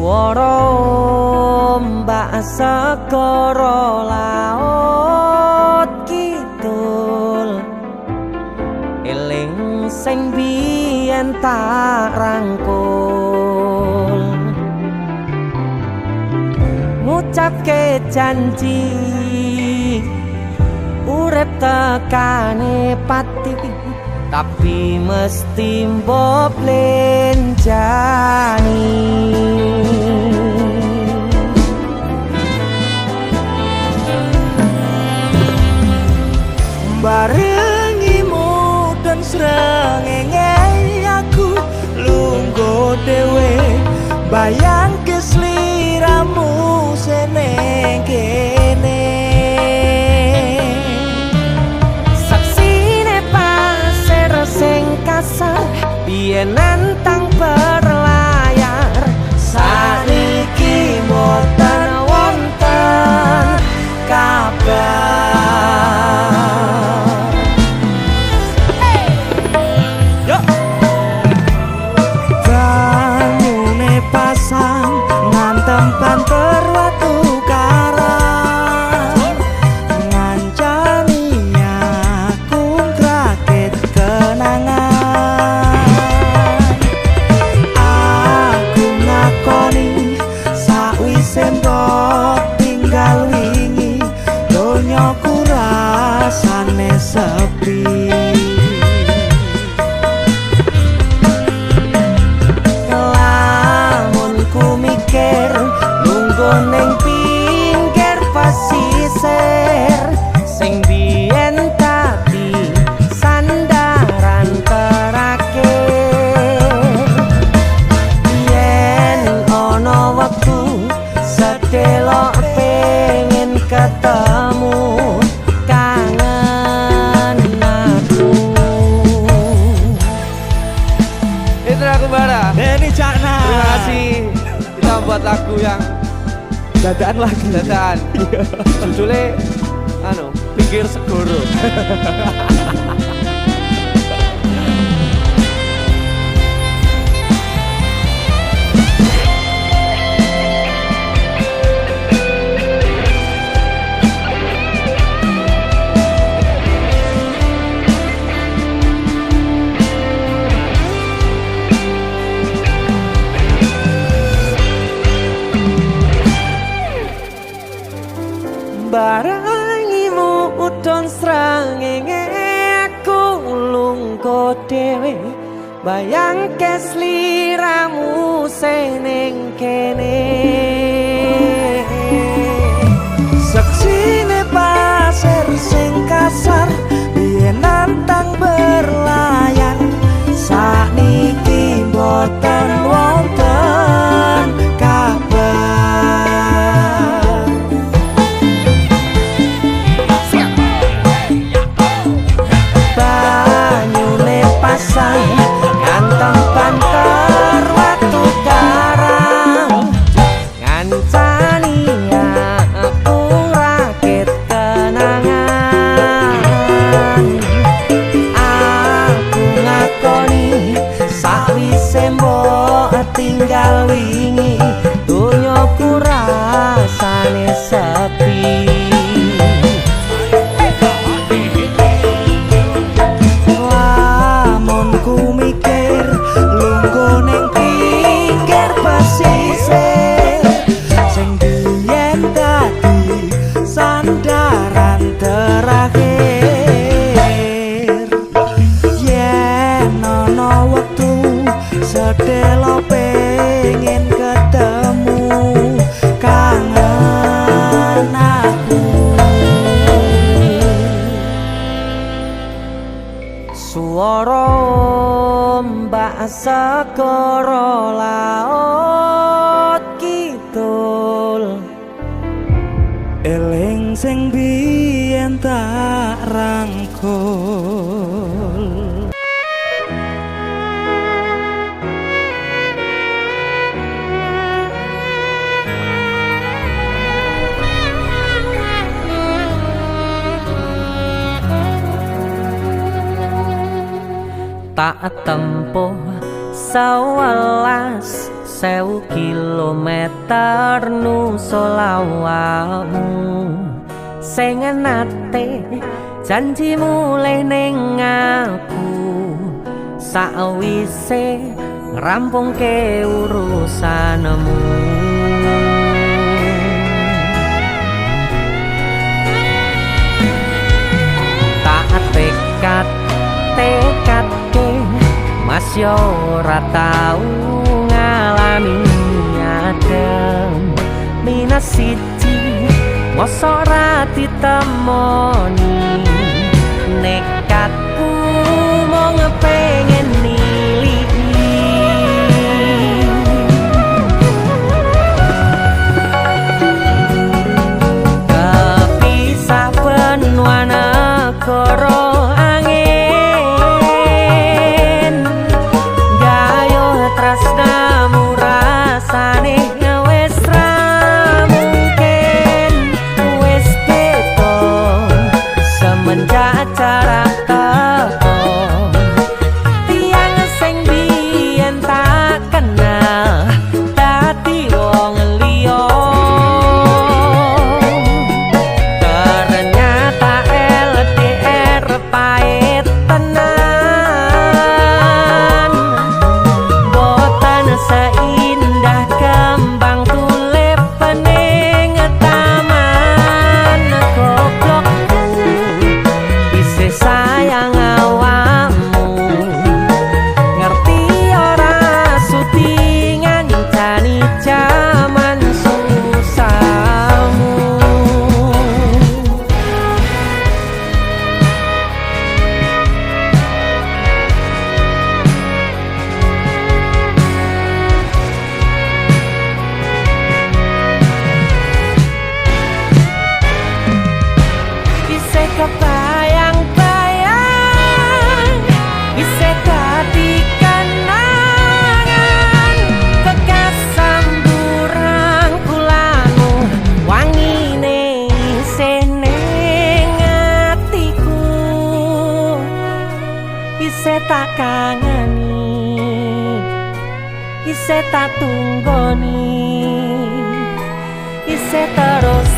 Suara ombak segara laut kidul, eling sing biyen tak rangkul, ngucapke janji urip tekane pati, tapi mesti mbok lenjani. Barengimu dan srengenge aku lungguh dhewe, bayangke sliramu seneng kene. Saksine pasir sing kasar biyen nantang berlayar, saniki mboten wonten kabar. Banter watu karang, ngancani aku ngrakit kenangan. Aku ngakoni sakwise mbok tinggal wingi, donyaku rasane sepi. Neng pinggir pasisir sing biyen tadi sandaran terakhir. Yen ono wektu sedelok pengen ketemu, kangen aku. Itu aku Bara. Ini Cakna. Terima kasih. Kita buat lagu yang dadaan lagi. Dadaan. Judulnya Pinggir Segoro. Barangimu udon srengenge aku lungguh dhewe, bayangke sliramu seneng kene. Saksine pasir sing kasar biyen nantang berlayar, sakniki mboten wonten kabar. Nganteng banter watu karang, ngancani aku rakit kenangan. Aku ngakoni sakwise mbok tinggal wingi, donyaku rasane sepi. Ku mikir lungguh ning pinggir pasisir sing biyen dadi sandaran terakhir. Yen ana wektu sedelo pengen ketemu, kangen aku. Suara ombak segara laut kidul, eling sing biyen tak rangkul. tak tempuh 11 1000 kilometer nusolawamu sing nate janji mulih ning aku sakwise ngrampungke urusanmu. Tak tekad-tekadke Mas yo ora tau ngalami adem minus siji mosok ora ditemoni nekatku mau ngepengen niliki kepisah benua negara kebayang-bayang bisa dadi kenangan bekas samburan kulamu wangine isih ning atiku isih tak kangeni isih tak tunggoni isih terus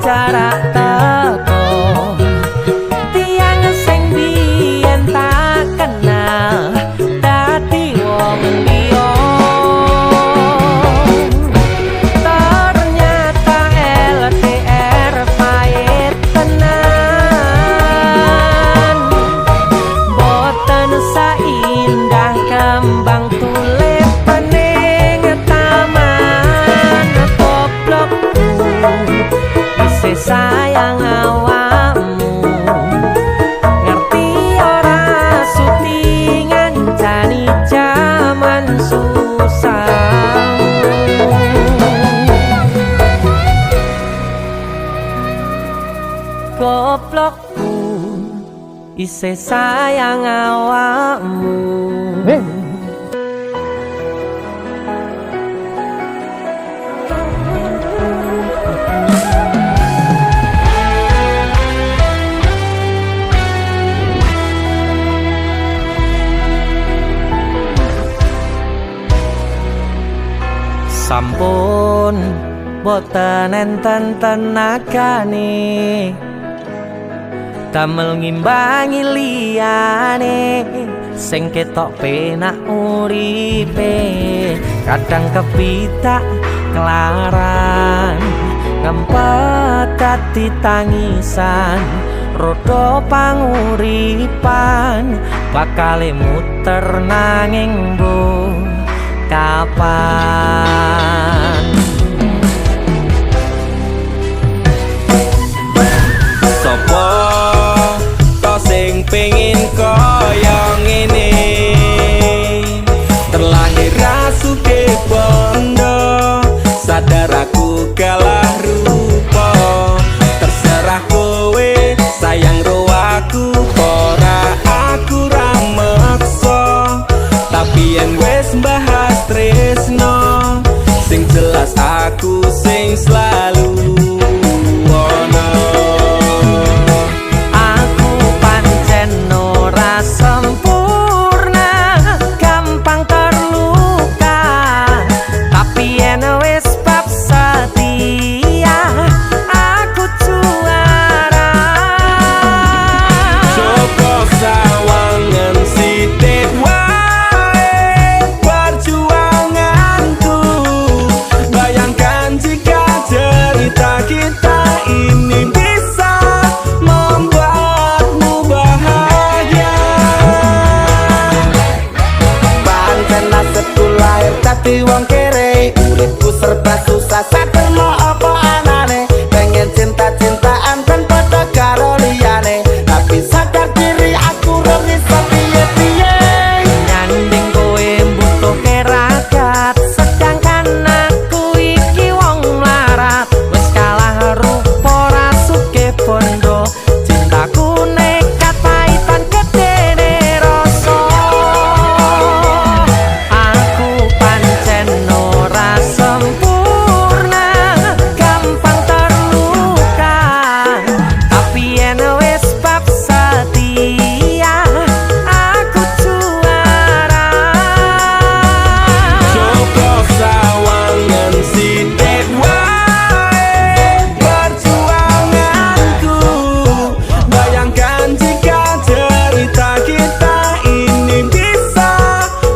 jarak teko tiang sing biyen tak kenal dadi wong liya ternyata LDR pahit tenan boten saindah kembang tulip pening taman goblokku sayang awakmu ngerti ora sutingan jani jaman susah goblokku isih sayang awakmu. sampun boten enten tenagane damel ngimbangi liyane sing ketok penak uripe kadang kepitak kelaran ngempet dadi tangisan rodo panguripan bakale muter nanging bu kapan sopo to sing pengin kaya ngene terlahir rasuke bondo sadar aku kalah rupa terserah kowe sayang ro aku ora aku ra meksa tapi yen wis bahas tresno sing jelas aku sing selalu ono aku pancen ora sempurna gampang terluka tapi yen wis bab setia aku juara Joko sawangan sithik wae perjuanganku bayangkan jika cerita kita ini bisa membuatmu bahagia pancen nasibku lahir dadi wong kere uripku serba susah saterno apa anane pengen cinta-cintaan dan padha karo liyane tapi sadar diri aku ora bisa piye-piye nyanding kowe mbutuhke ragat sedangkan aku iki wong mlarat wis kalah rupa rasuke bondo cintaku nekat paitan gedene rasa aku pancen ora sempurna gampang terluka tapi yen wis bab setia aku juara Joko sawangan sithik wae perjuanganku bayangkan jika cerita kita ini bisa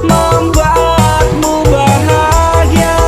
membuatmu bahagia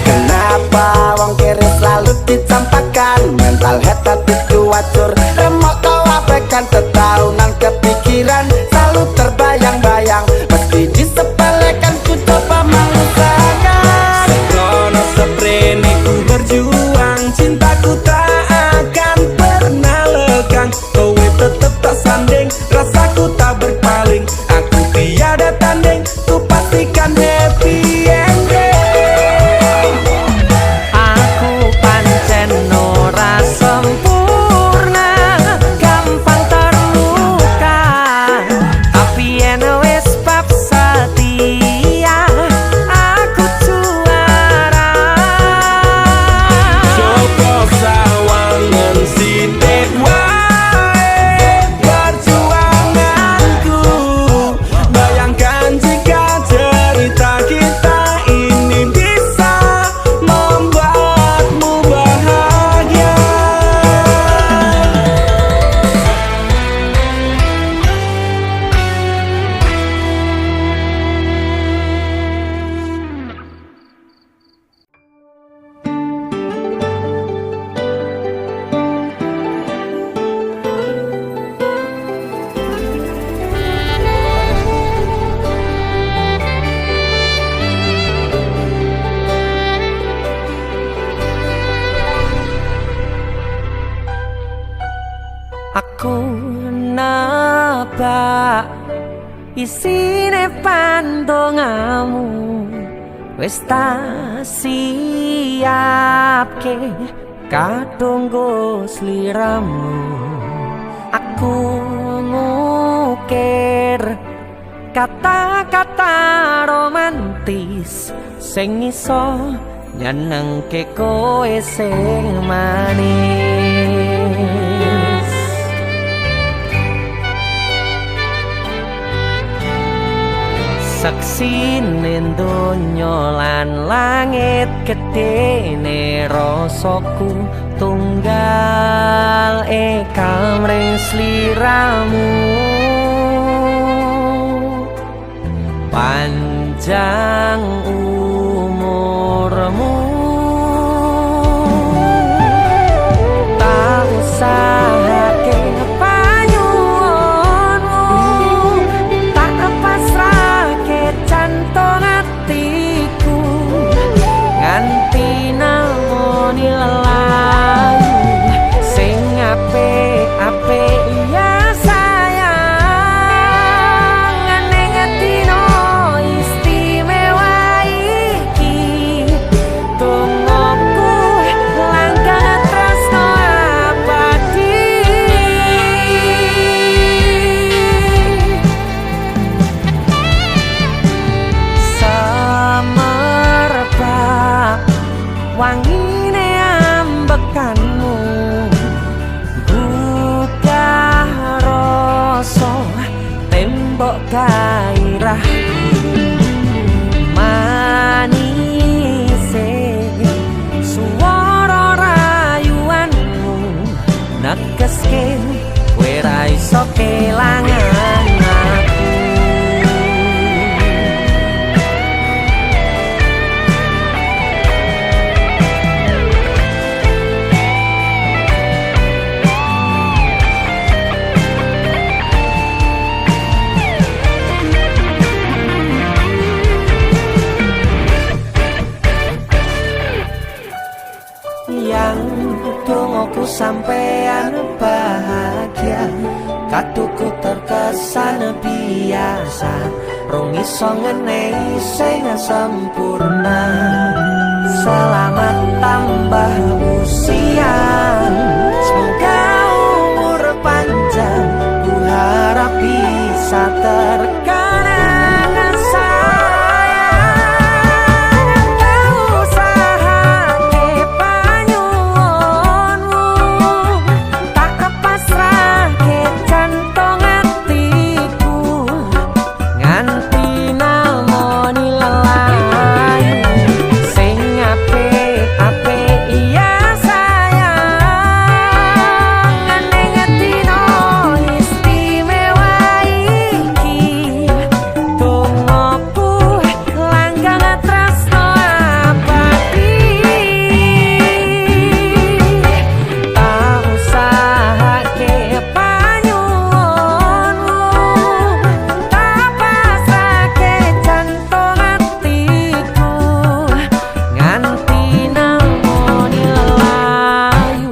kenapa wong kere selalu dicampakan mental head tadi kuacur remok kau abaikan tetahunan kepikiran selalu terbayang-bayang meski disepelekan ku coba mengusahakan Krono seprene ku berjuang cintaku tak akan pernah lekang kowe tetep tak sanding rasaku tak berpaling aku tiada tanding ku pastikan happy ending aku pancen ora sempurna Aku nebak isine pandongamu wis tak siapke kadunggo sliramu. Aku ngukir kata-kata romantis sing iso nyenengke kowe sing manis. Saksine donya lan langit gedene rasaku tunggal kamring sliramu. Panjang umurmu, tak usahake panyuwunmu, tak pasrahke jantung hatiku nganti namoni lelayu sing apik-apik ya sayang. Ning dino istimewa iki tungguku langkah tresno abadi. Semerbak wangine ambekanmu gugah rasa tembok gairahku. Manise suara rayuanmu negeske kowe ra iso kelangan aku. Yang dongoku sampean bahagia, katuku terkesan biasa, rong iso ngenehi sing sempurna. Selamat tambah usia, semoga umur panjang, ku harap bisa terkenang sayang. Tak usahake panyuwunmu, tak pasrahke jantung hatiku nganti namoni lelayu sing apik-apik ya sayang. Ning dino istimewa iki tungguku langkah tresno abadi. Tak usahake panyuwunmu, tak pasrahke jantung hatiku nganti namoni lelayu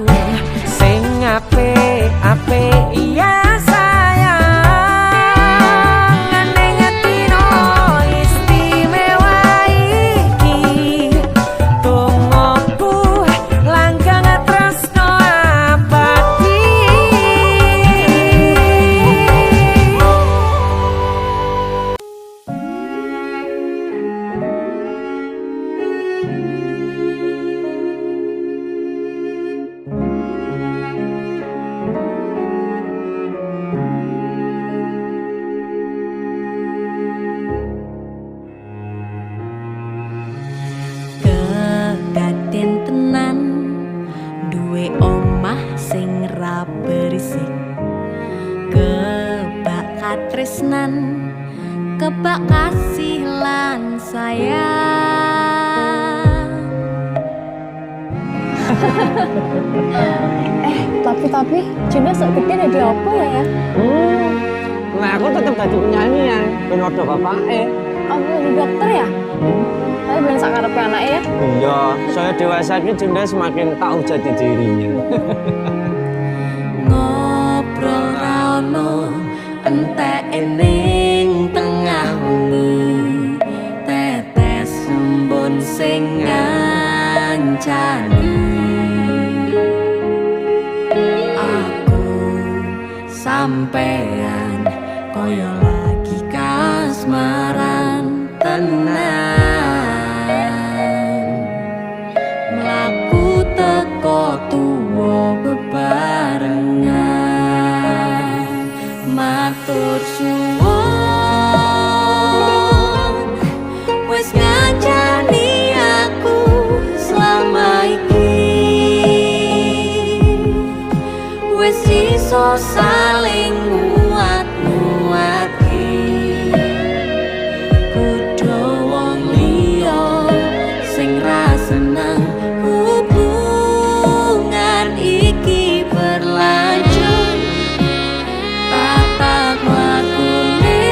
sing apik-apik ya sayang. Ning dino istimewa iki tungguku langkah tresno abadi. Kedaden tenan duwe omah sing ra berisik, kebak katresnan, kebak kasih lan sayang. Tapi Juna sok gede ada apa ya? Nah aku tetep dadi penyanyi ya, ben odo bapake. Apa jadi dokter ya? Tapi ben sakarepe anake ya. Iya, saya dewasa ini Junda semakin tahu jati dirinya. Ngobrol sampean koyo lagi kasmaran tenan mlaku teko tuwa bebarengan matur suwun wis ngancani aku selama iki wis iso saling nguat-nguati kudu wong liya sing ra seneng hubungan iki berlanjut tatak lakune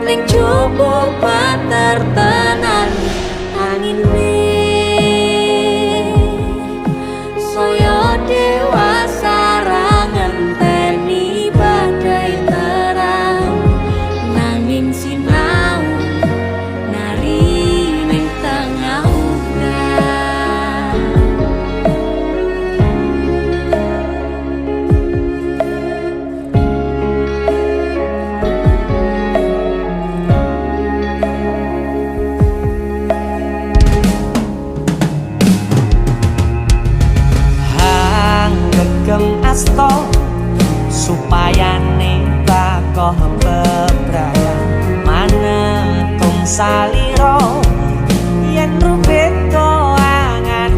ning cukup patertenan angine saya dewasa ra ngenteni badai terang nanging sinau nari ning tengah udan hang gegem asto supaya bakoh bebraya manetung saliro yen rubeta angan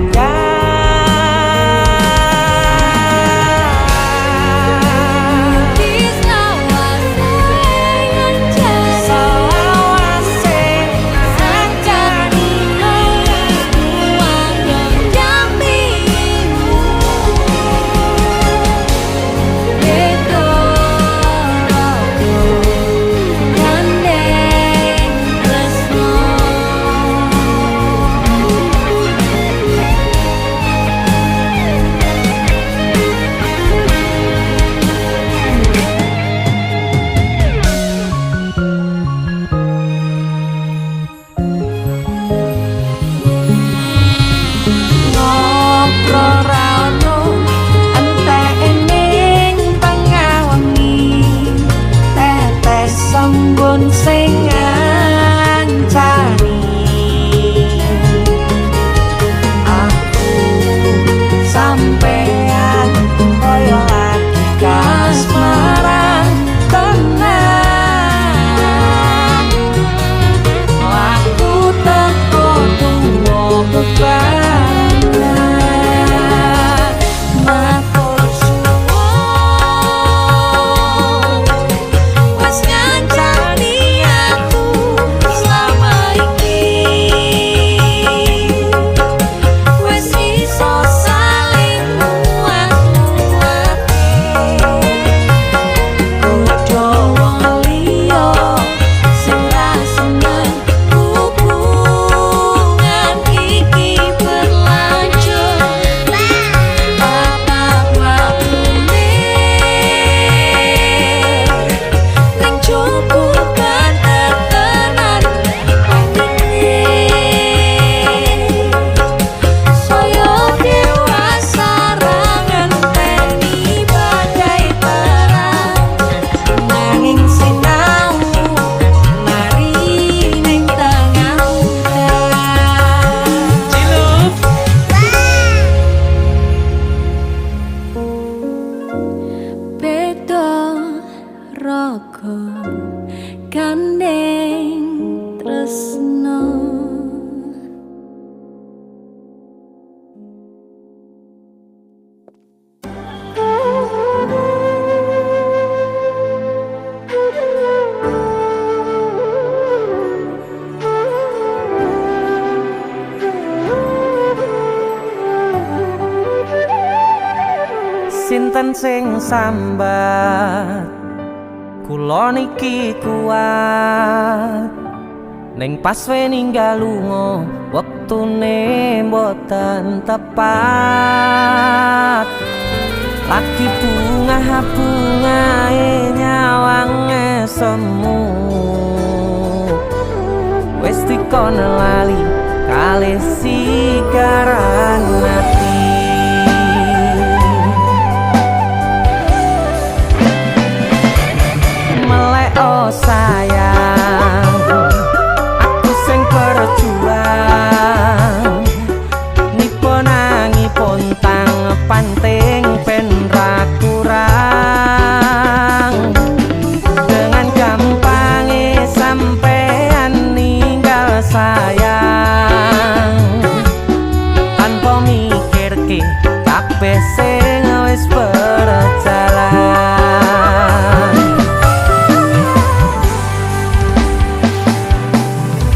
sing ngancani aku sampean koyo lagi kasmaran tenan aku teko tuwa bebarengan matur suwun wis ngancani aku selama iki wis iso saling nguat-nguati kudu wong liya sing ra seneng hubungan iki berlanjut bapak wakune ning cukup patertenan angine saya dewasa ra ngenteni badai terang nanging sinau mari ning tengah udan beda raga gandeng tresno sinten sing sambat kula niki kuat ning pas ninggal lunga wektune mboten tepat lagi bunga-bungae nyawange semu wis dikono lali kalih sigaran mati panting pen ra kurang. Dengan gampangnya sampean ninggal sayang, tanpa mikir ke kabeh sing wis berjalan.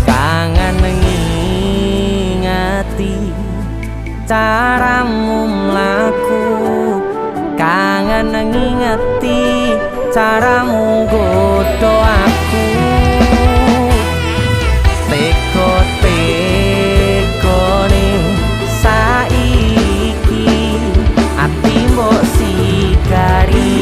Kangen ngingati caramu mlaku, kangen ngingati caramu godho aku. Teko-tekone saiki ati mbok sigari.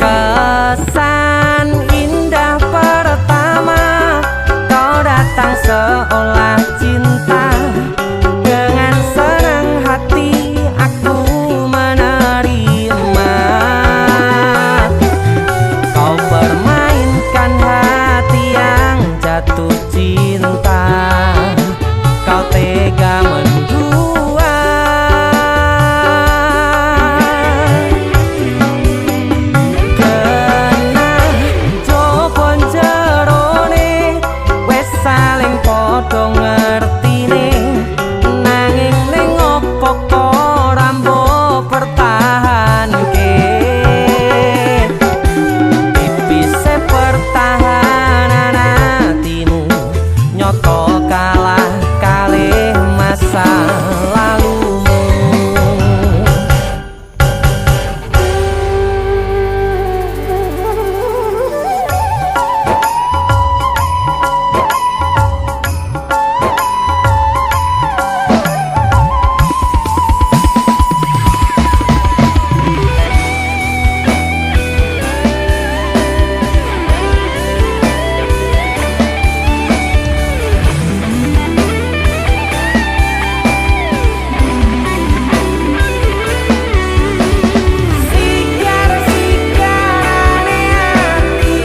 Kesan indah pertama kau datang seolah cinta. Dengan senang hati aku menerima. Kau permainkan hati yang jatuh cinta. Kau tega mendua. Kena jopon jerone wes saling podo ngertine. Nanging ning opo kok rambo pertahanke. Tipise pertahanan hatimu nyoto kalah kalih masa lalumu. Sigar-sigarane hati,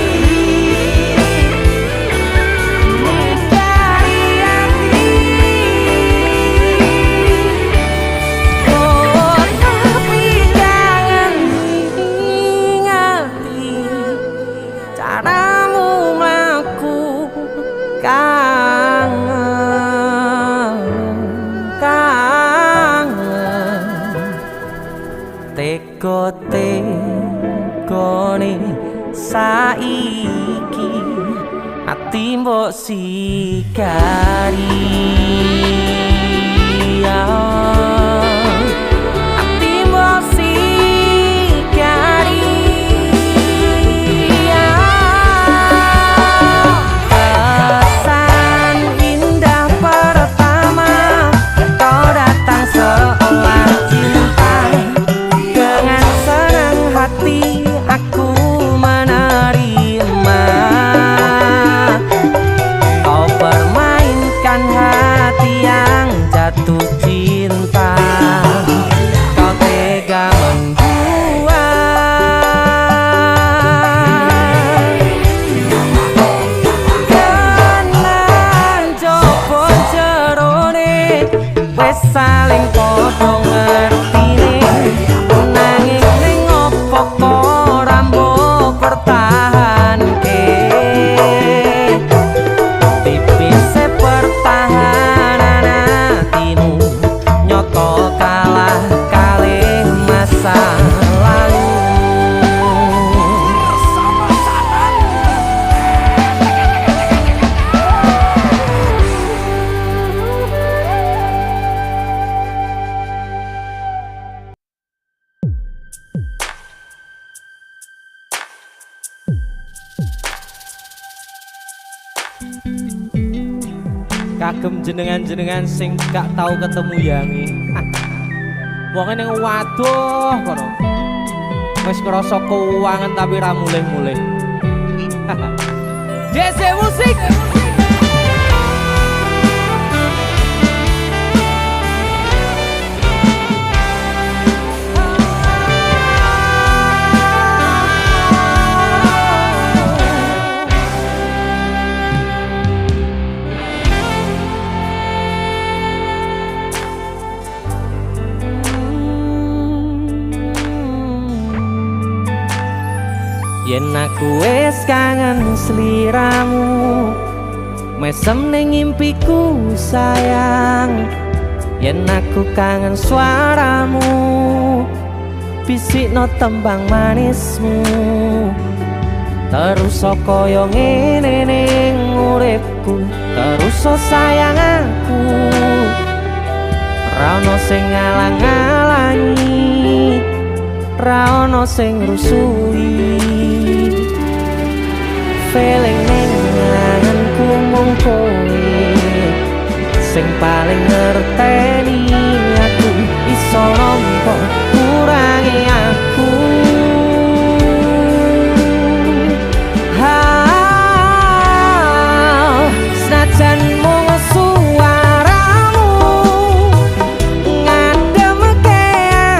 dari hati. Oh tapi jangan ingati caramu mlaku. Kangen, kangen. Teko-tekone saiki ati mbok sigari. Ati mbok sigari. Kesan indah pertama kau datang seolah cinta. Dengan senang hati aku menerima. Kau permainkan hati yang jatuh cinta. Kau tega membuat. Kenan jopon jerone wes saling podo ngertine. Nanging ning opo kok rambo pertahanke. Tipise pertahanan hatimu nyoto kalah kalih masa lalu. Kagem jenengan-jenengan sing gak tau ketemu yangi. Wong ning waduh kono. Wis ngrasa keuangan tapi ra mulih-mulih. DC musik. yen aku wis kangen sliramu mesem ning impiku sayang yen aku kangen suaramu bisikno tembang manismu terus kaya ngene ning uripku terus sayang aku ra ono sing ngalang-alangi ra ono sing rusui feeling ning ngangenku mung kowe sing paling ngerteni aku iso nampa kurangi aku senajan mung suaramu ngademke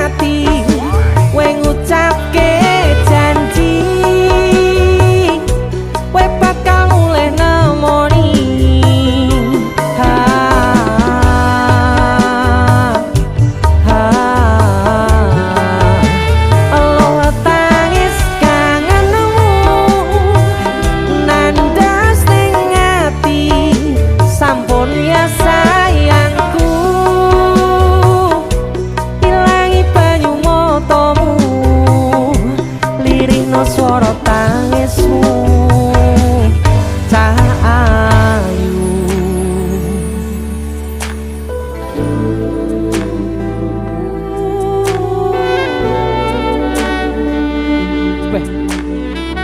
ati kowe ngucapke janji kowe bakal mulih nemoni Allah tangis kangenmu nandas ning ati sampun ya sayangku ilangi banyu matamu lirihno swara tangismu cahayu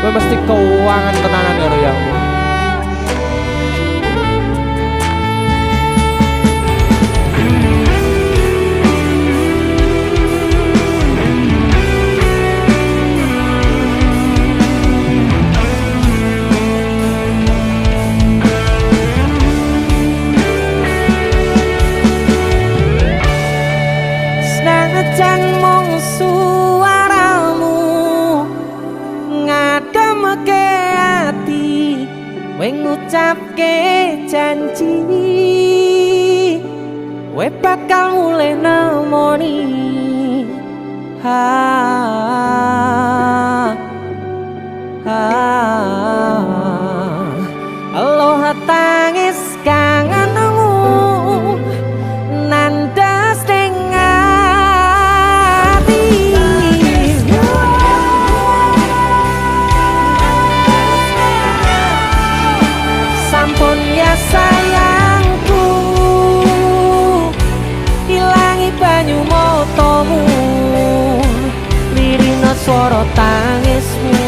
Kowe mesti keuangan tenanan karo yamu. Senajan mung suaramu ngademke ati kowe ngucapke janji kowe bakal mulih nemoni Allah tangis kangenmu nandas ning ati sampun ya sayangku ilangi banyu matamu lirihno swara tangismu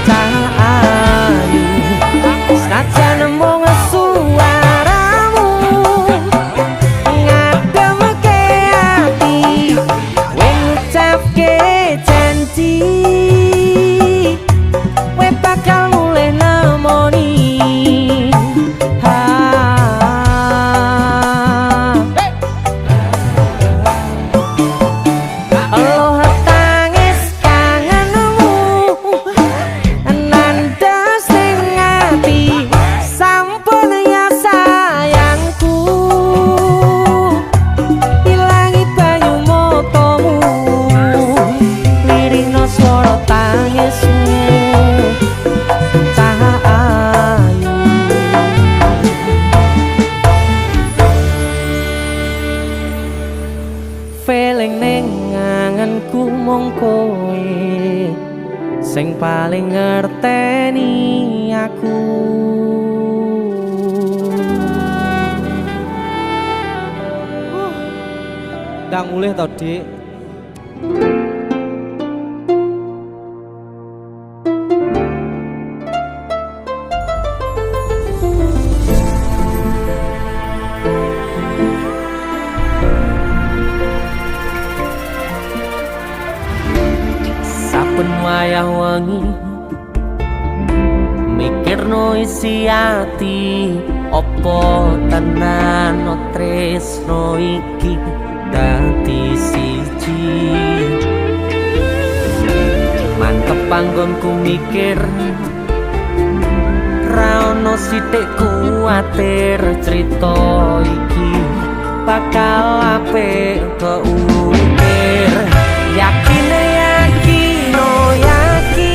cahayu senajan mung suaramu ngademke ati kowe ngucapke janji kowe bakal mulih nemoni Allah tangis kangenmu nandas ning ati sampun ya sayangku ilangi banyu matamu lirihno swara tangismu cahayu feeling ning ngangenku mung kowe sing paling ngerteni aku ndang mulih to Dik. Saben wayah wengi mikirno isi ati opo tenan tresno iki dadi siji mantep panggonku mikir ra ono sithik kuwatir crita iki bakal apik keukir yakin yakin oh yakin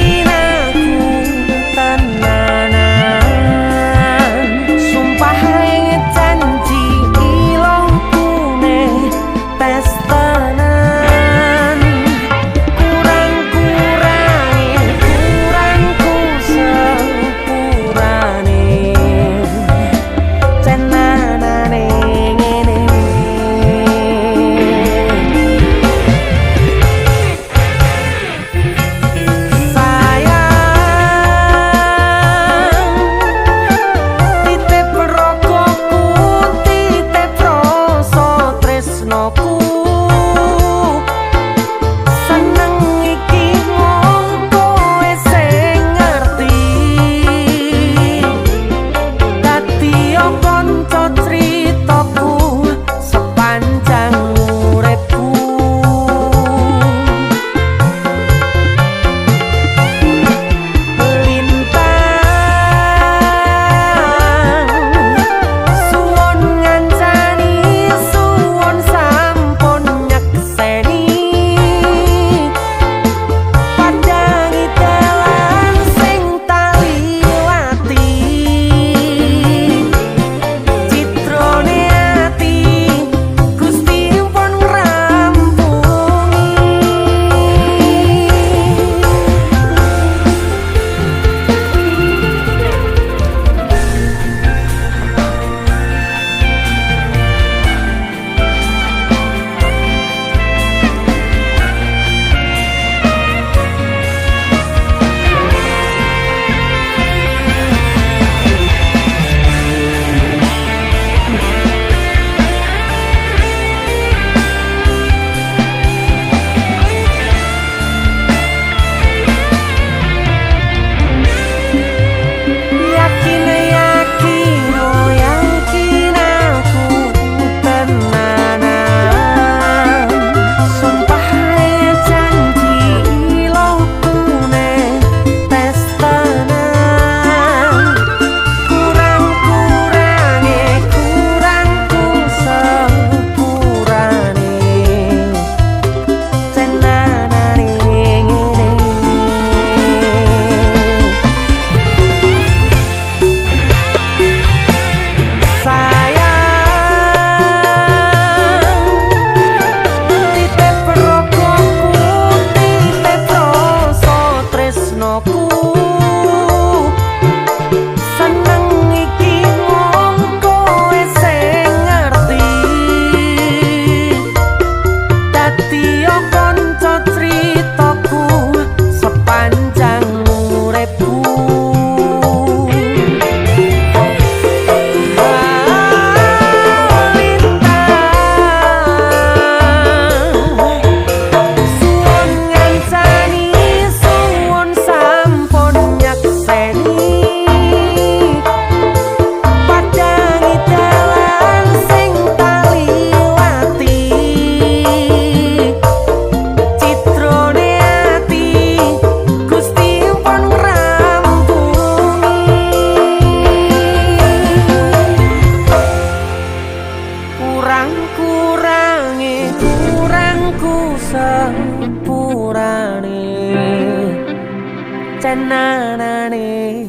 tenanane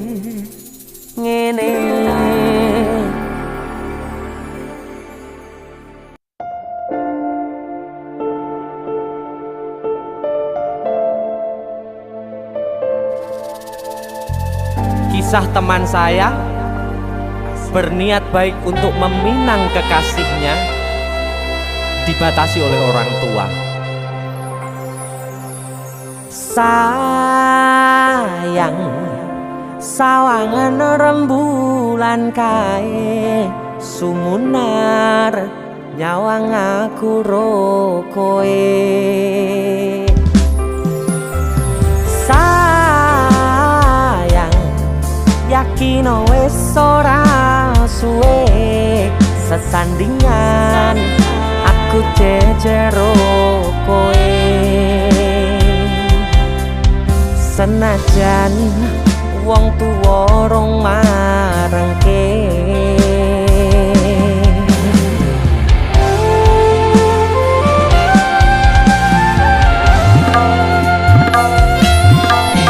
ngene. Kisah teman saya berniat baik untuk meminang kekasihnya dibatasi oleh orang tua. Sayang, sawangan rembulan kae sumunar nyawang aku rokoe. Sayang, yakin wis ora suwe sesandingan aku jejero koe. Senajan wong tuwa rong marengke.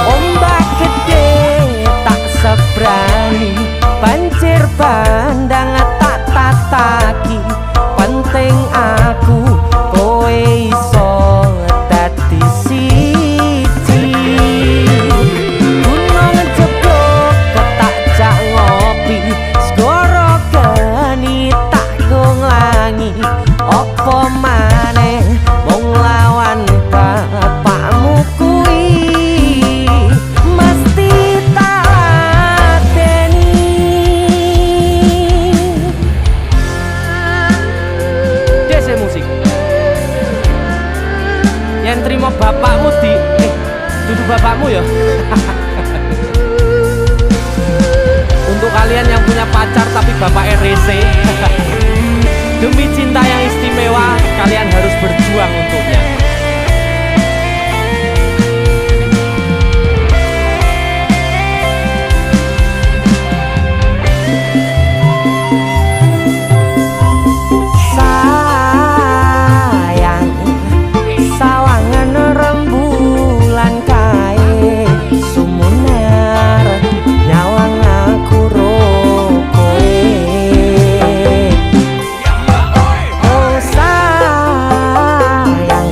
Ombak gede tak seberani, banjir bandang tak tataki. Penting aku kowe iso dadi siji. Gunung jeblok tak jak ngopi, segara geni tak gonglangi. Apa maneh wong lawan bapakmu kuwi mesti tak teni. Dese musik yang terima bapakmu duduk bapakmu ya. Untuk kalian yang punya pacar tapi bapak RC, demi cinta yang istimewa kalian harus berjuang untuknya. Sayang, sawangan rembulan kae sumunar nyawang aku rokoe. Oh sayang,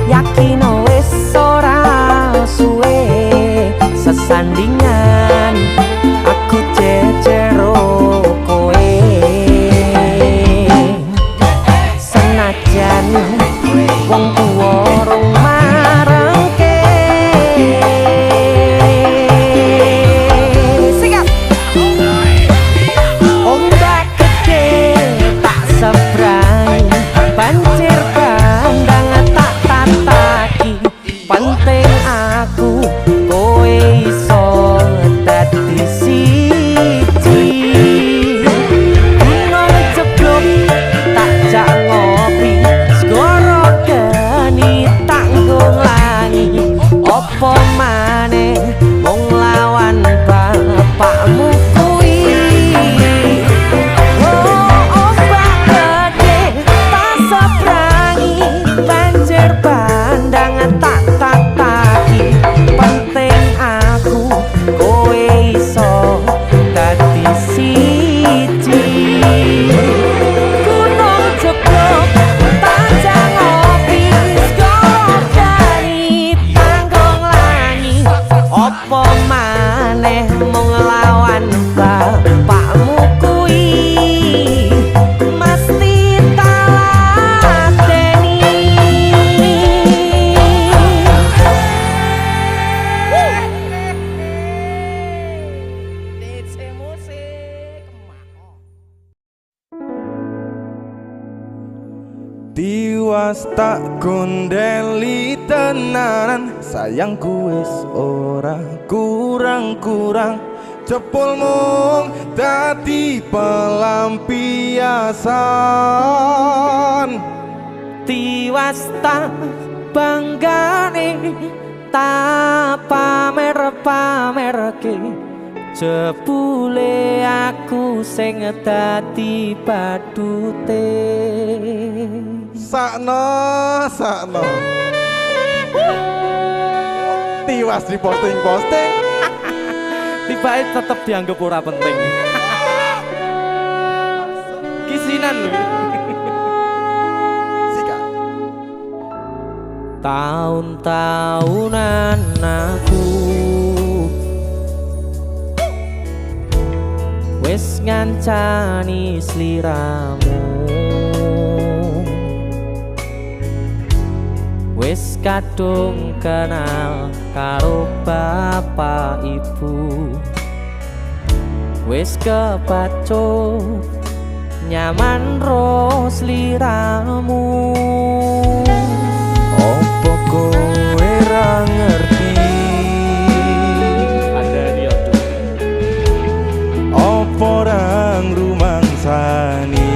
yakin wis ora suwe sesandingan aku jejero koe. Senajan wong tuwa rong marengke. Sikap ombak gede tak seberang, banjir bandang tak tataki. Penting aku kowe iso dadi siji. Gunung jeblok tak jak ngopi, segara geni tak gonglangi. Apa maneh wong lawan bapakmu kuwi. Oh ombak gede tak seberangi, banjir bandang tak tataki. Penting aku kowe iso dadi siji. Gunung jeblok tak jak ngopi, segara geni tak gonglangi. Apa maneh mung nglawan bapakmu kuwi mesti tak lateni. Tiwas tak kondeli tenanan, sayangku wis ora kurang-kurang. Cepul mung dadi pelampiasan. Tiwas tak banggane tak pamer-pamerke. Jebule aku sing dadi badute. Sakno tiwas di posting-posting. Tiba tetap dianggap ora penting. Kisinan lho. Sika. Tahun-tahunan aku wis ngancani sliramu, wis kadung kenal karo bapak ibu, wis kepacut nyaman ro sliramu. Opo kowe ra ngerti? Ada dia Opo ra ngrumangsani?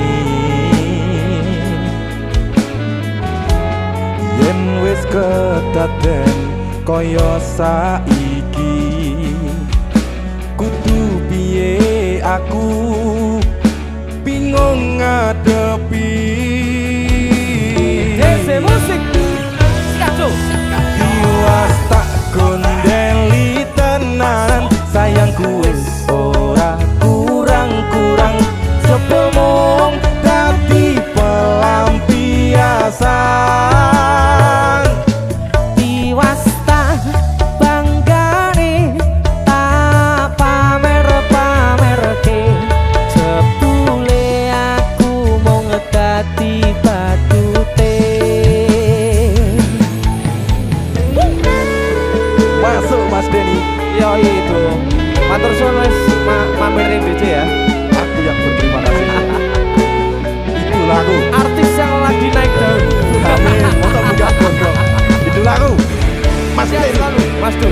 Yen wis kedaden kaya saiki, kudu piye aku bingung ngadepi. Dese musik Skaco. Tiwas tak gondeli tenan, sayangku wis ora kurang-kurang, jebul mung dadi pelampiasan. Tiwas tak banggane tak pamer-pamerke, jebule aku mung dadi batute. Masuk Mas Denny, Yo itu. Matur suwun wis mamerin DC ya. aku yang berterima kasih. Itu lagu Artis yang lagi naik daun. kami untuk buka gondrong. Itu lagu Mas Sehat Denny. selalu, Mas Du.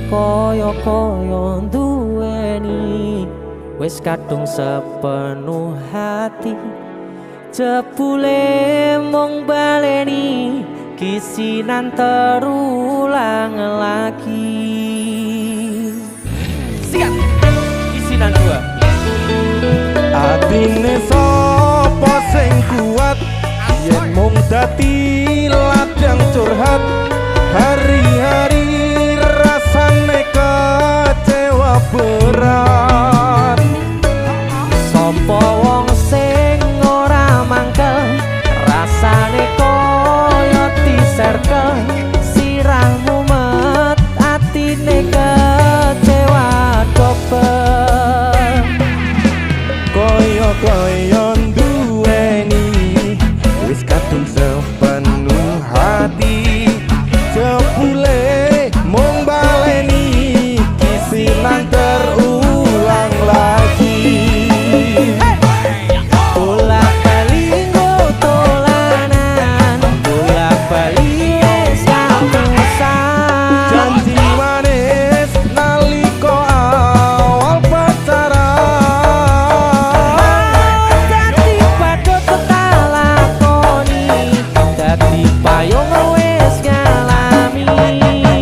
Koyo-koyo duweni wis kadung sepenuh hati, jebule mung baleni kisinan terulang lagi. Sikat kisinan dua. Atine sapa sing kuat, yen mung dadi ladang curhat, hari-hari rasane kecewa berat. Sopo wong sing ora mangkel, rasane koyo diserkel, sirahmu met atine kecewa dobel. Koyo-koyo duweni wis kadung sepenuh hati, jebule mung baleni kisinan terulang lagi. Bolak-balik tolanan, bolak-balik wis kapusan. Janji manis naliko awal pacaran, Dadi padha tak lakoni, dadi payung wis ngalami.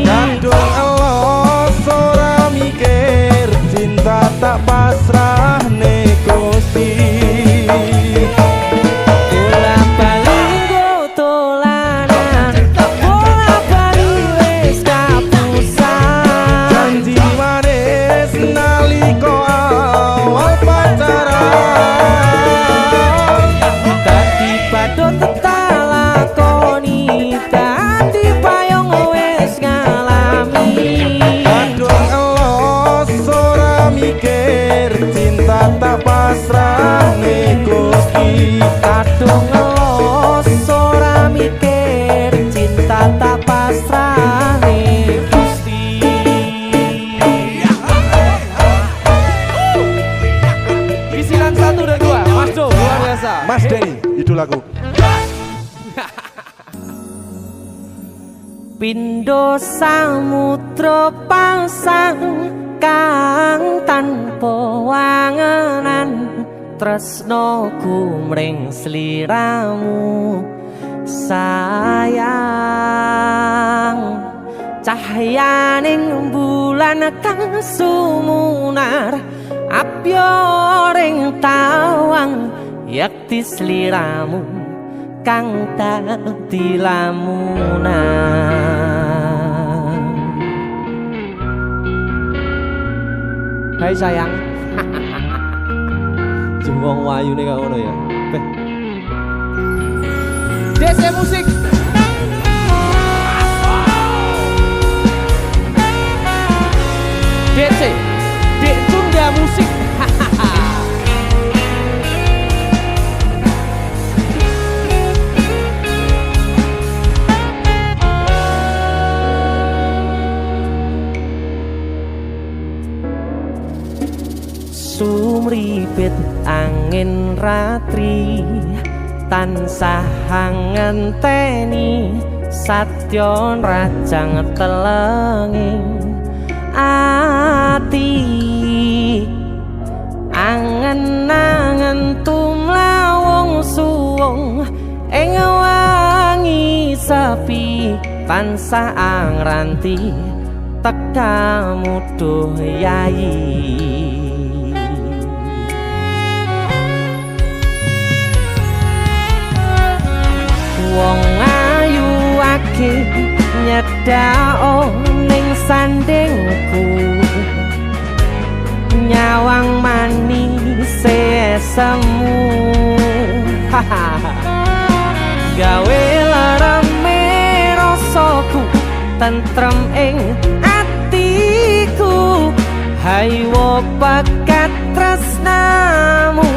kadung elos ora mikir, cinta tak pasrah ne Gusti. Bolak-balik tolanan, bolak-balik wis kapusan. Janji manis naliko awal pacaran, Dadi padha tak lakoni, dadi payung wis ngalami. kadung elos ora mikir, cinta tak pasrah ne Gusti. Kadung ngelos ora mikir, cinta tak pasrah ning Gusti. Kisinan 1 dan 2. Mas Do luar biasa. Mas Denny, itu lagu. Pindho samudra pasang kang tanpa wangenan, tresnoku mring sliramu sayang. Cahyaning bulan bulan kang sumunar apyoring tawang yakti sliramu kang dadi lamunan. Hai sayang. Jengwong wayu nih kak ngono ya. DC musik. DC Dek Tunda Musik. Sumripit angin ratri tansah ngenteni satya rajang telenging ati angen-angen tumlawung suwung ing wangi sepi tansah angranti tekamu duh yayi. Wong ayu ake nyedhao ning sandingku nyawang manis semu gawe larame rasaku tentrem ing atiku haywo bakat tresnamu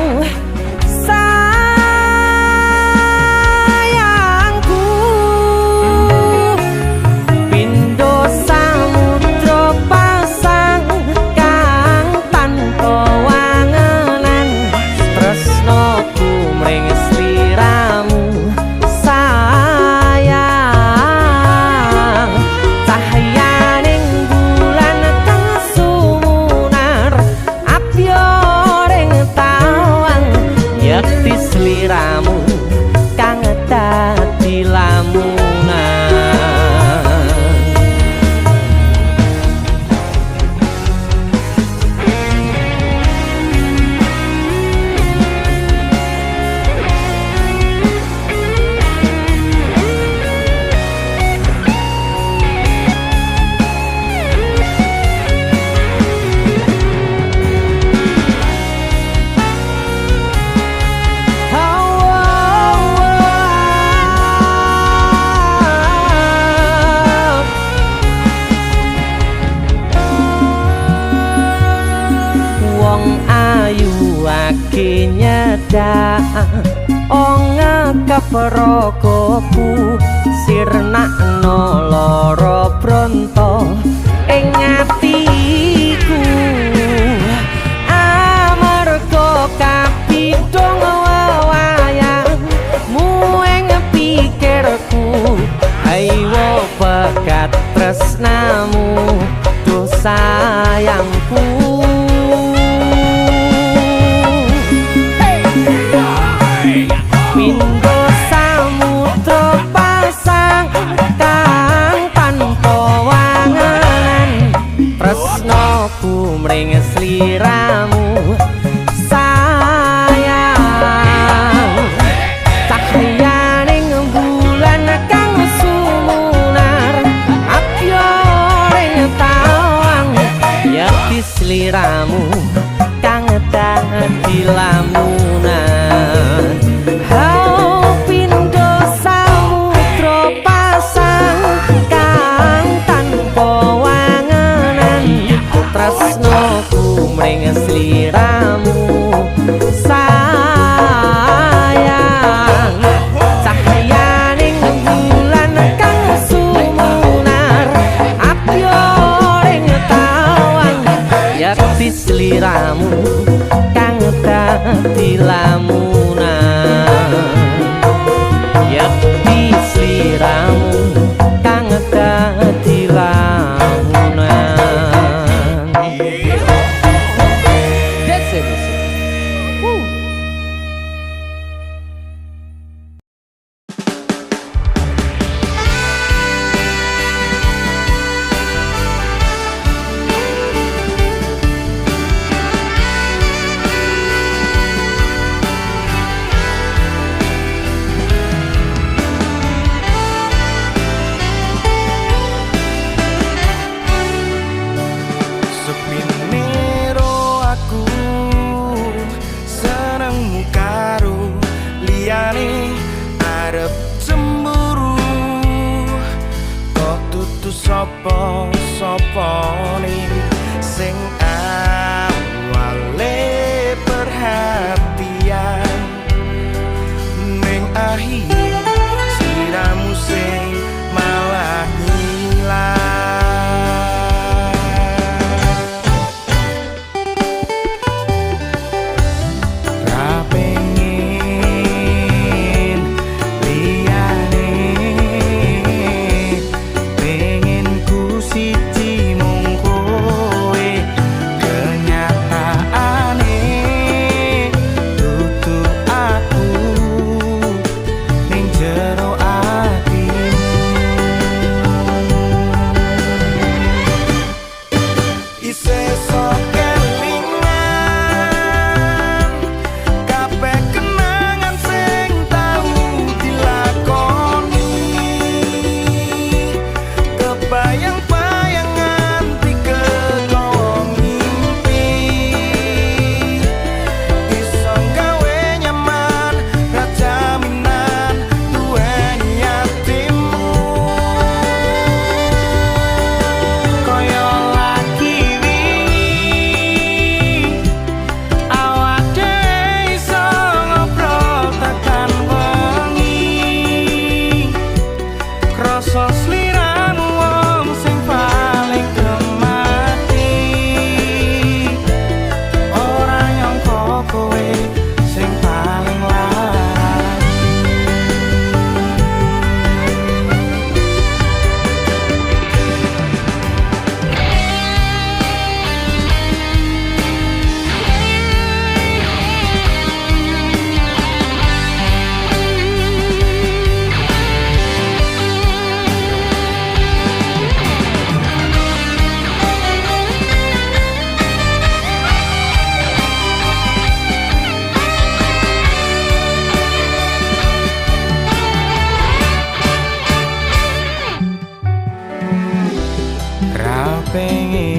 Prokoku sirnakno lara bronto ing atiku amarga kapidhong wayangmu ing pikirku ayo bakat tresnamu duh sayangku. Mring sliramu sayang cahyaning bulan kang sumunar apyoring tawang yakti sliramu kang dadi lamunan. Hau pindho samudra pasang kang tanpa wangenan tresnoku mring sliramu sayang cahyaning bulan kang sumunar apyoring tawang yakti sliramu kang dadi lamunan yakti sliramu kang dadi lamunan. sapa-sapane sing awale perhatian ning akhir siramu sing malah hilang. Ra pengen liyane, pengen ku siji mung kowe. Kenyataane dudu aku ning jero atimu. Isih sok kelingan kabeh kenangan sing tau dilakoni, kebayang-bayangan dikegawa mimpi, iso gawe nyaman ra jaminan duweni atimu. Kaya lagi wingi awak dhewe iso ngobrol tekan wengi, krasa sliramu wong sing paling gemati, ora nyangka kowe sing paling lali. Ra pengen